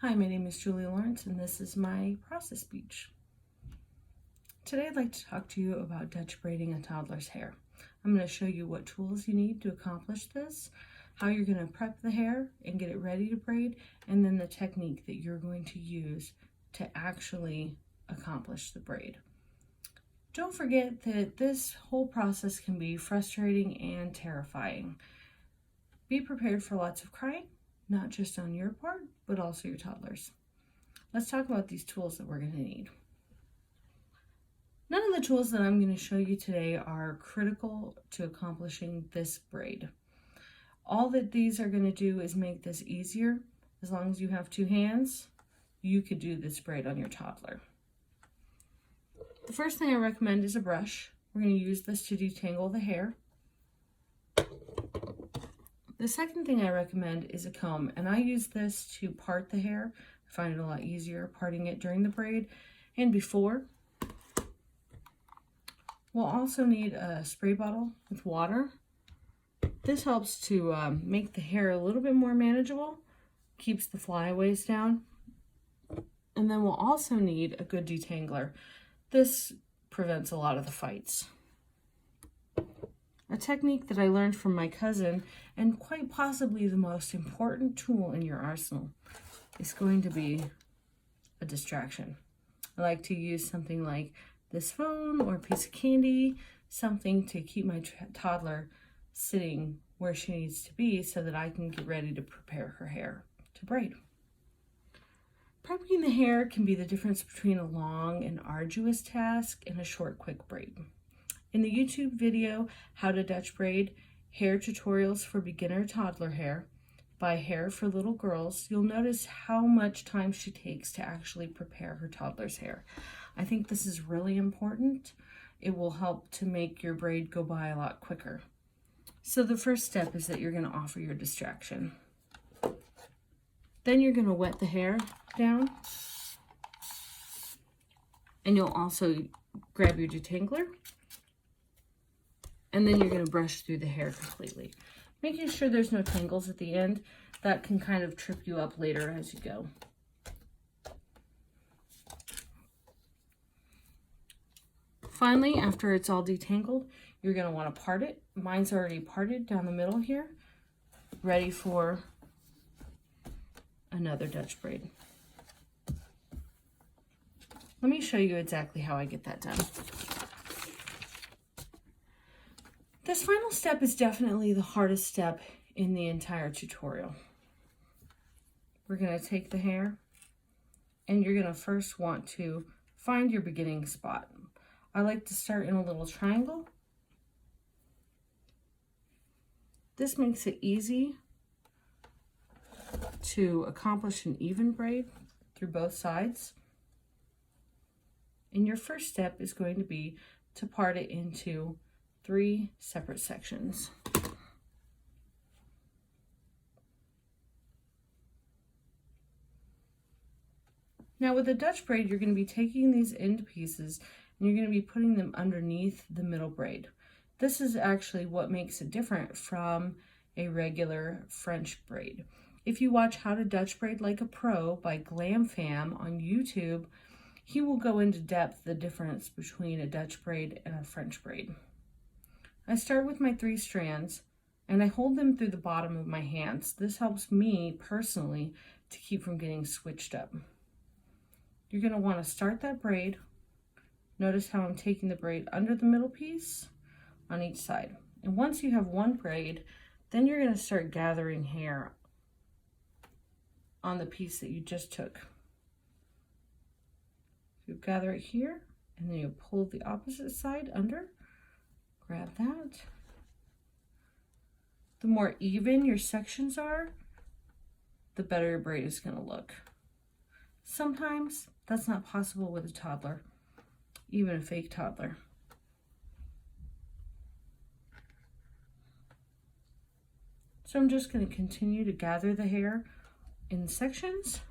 Hi, my name is Julie Lawrence and this is my process speech. Today I'd like to talk to you about Dutch braiding a toddler's hair. I'm going to show you what tools you need to accomplish this, how you're going to prep the hair and get it ready to braid, and then the technique that you're going to use to actually accomplish the braid. Don't forget that this whole process can be frustrating and terrifying. Be prepared for lots of crying, not just on your part, but also your toddler's. Let's talk about these tools that we're going to need. None of the tools that I'm going to show you today are critical to accomplishing this braid. All that these are going to do is make this easier. As long as you have two hands, you could do this braid on your toddler. The first thing I recommend is a brush. We're going to use this to detangle the hair. The second thing I recommend is a comb, and I use this to part the hair. I find it a lot easier parting it during the braid and before. We'll also need a spray bottle with water. This helps to make the hair a little bit more manageable, keeps the flyaways down. And then we'll also need a good detangler. This prevents a lot of the fights. A technique that I learned from my cousin, and quite possibly the most important tool in your arsenal, is going to be a distraction. I like to use something like this phone or a piece of candy, something to keep my toddler sitting where she needs to be so that I can get ready to prepare her hair to braid. Prepping the hair can be the difference between a long and arduous task and a short, quick braid. In the YouTube video, How to Dutch Braid Hair Tutorials for Beginner Toddler Hair by Hair for Little Girls, you'll notice how much time she takes to actually prepare her toddler's hair. I think this is really important. It will help to make your braid go by a lot quicker. So the first step is that you're going to offer your distraction. Then you're going to wet the hair down. And you'll also grab your detangler. And then you're going to brush through the hair completely, making sure there's no tangles at the end. That can kind of trip you up later as you go. Finally, after it's all detangled, you're going to want to part it. Mine's already parted down the middle here, ready for another Dutch braid. Let me show you exactly how I get that done. This final step is definitely the hardest step in the entire tutorial. We're going to take the hair and you're going to first want to find your beginning spot. I like to start in a little triangle. This makes it easy to accomplish an even braid through both sides. And your first step is going to be to part it into 3 separate sections. Now with a Dutch braid, you're going to be taking these end pieces and you're going to be putting them underneath the middle braid. This is actually what makes it different from a regular French braid. If you watch How to Dutch Braid Like a Pro by GlamFam on YouTube, he will go into depth the difference between a Dutch braid and a French braid. I start with my 3 strands and I hold them through the bottom of my hands. This helps me personally to keep from getting switched up. You're going to want to start that braid. Notice how I'm taking the braid under the middle piece on each side. And once you have one braid, then you're going to start gathering hair on the piece that you just took. You gather it here and then you pull the opposite side under. Grab that. The more even your sections are, the better your braid is going to look. Sometimes that's not possible with a toddler, even a fake toddler. So I'm just going to continue to gather the hair in sections.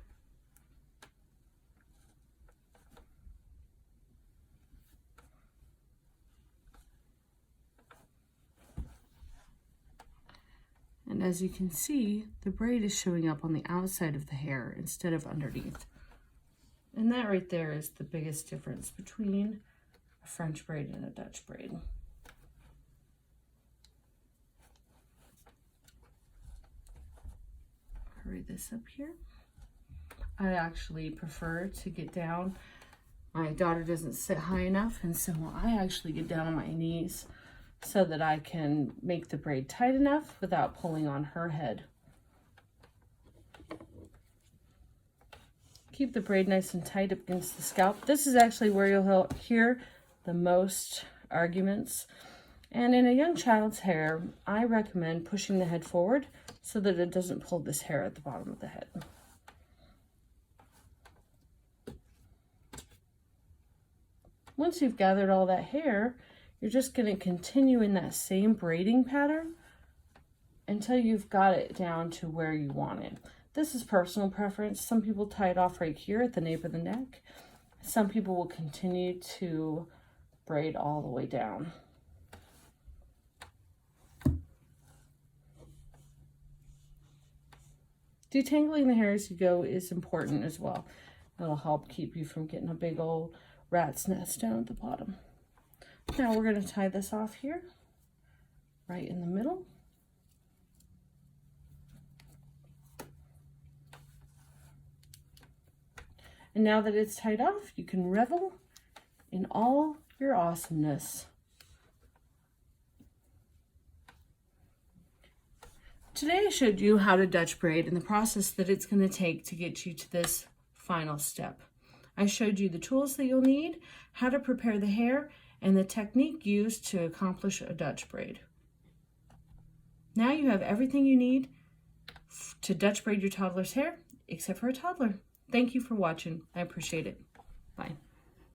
And as you can see, the braid is showing up on the outside of the hair instead of underneath. And that right there is the biggest difference between a French braid and a Dutch braid. Hurry this up here. I actually prefer to get down. My daughter doesn't sit high enough, and so I actually get down on my knees so that I can make the braid tight enough without pulling on her head. Keep the braid nice and tight up against the scalp. This is actually where you'll hear the most arguments. And in a young child's hair, I recommend pushing the head forward so that it doesn't pull this hair at the bottom of the head. Once you've gathered all that hair, you're just going to continue in that same braiding pattern until you've got it down to where you want it. This is personal preference. Some people tie it off right here at the nape of the neck. Some people will continue to braid all the way down. Detangling the hair as you go is important as well. It'll help keep you from getting a big old rat's nest down at the bottom. Now we're going to tie this off here, right in the middle. And now that it's tied off, you can revel in all your awesomeness. Today I showed you how to Dutch braid and the process that it's going to take to get you to this final step. I showed you the tools that you'll need, how to prepare the hair, and the technique used to accomplish a Dutch braid. Now you have everything you need to Dutch braid your toddler's hair, except for a toddler. Thank you for watching. I appreciate it. Bye.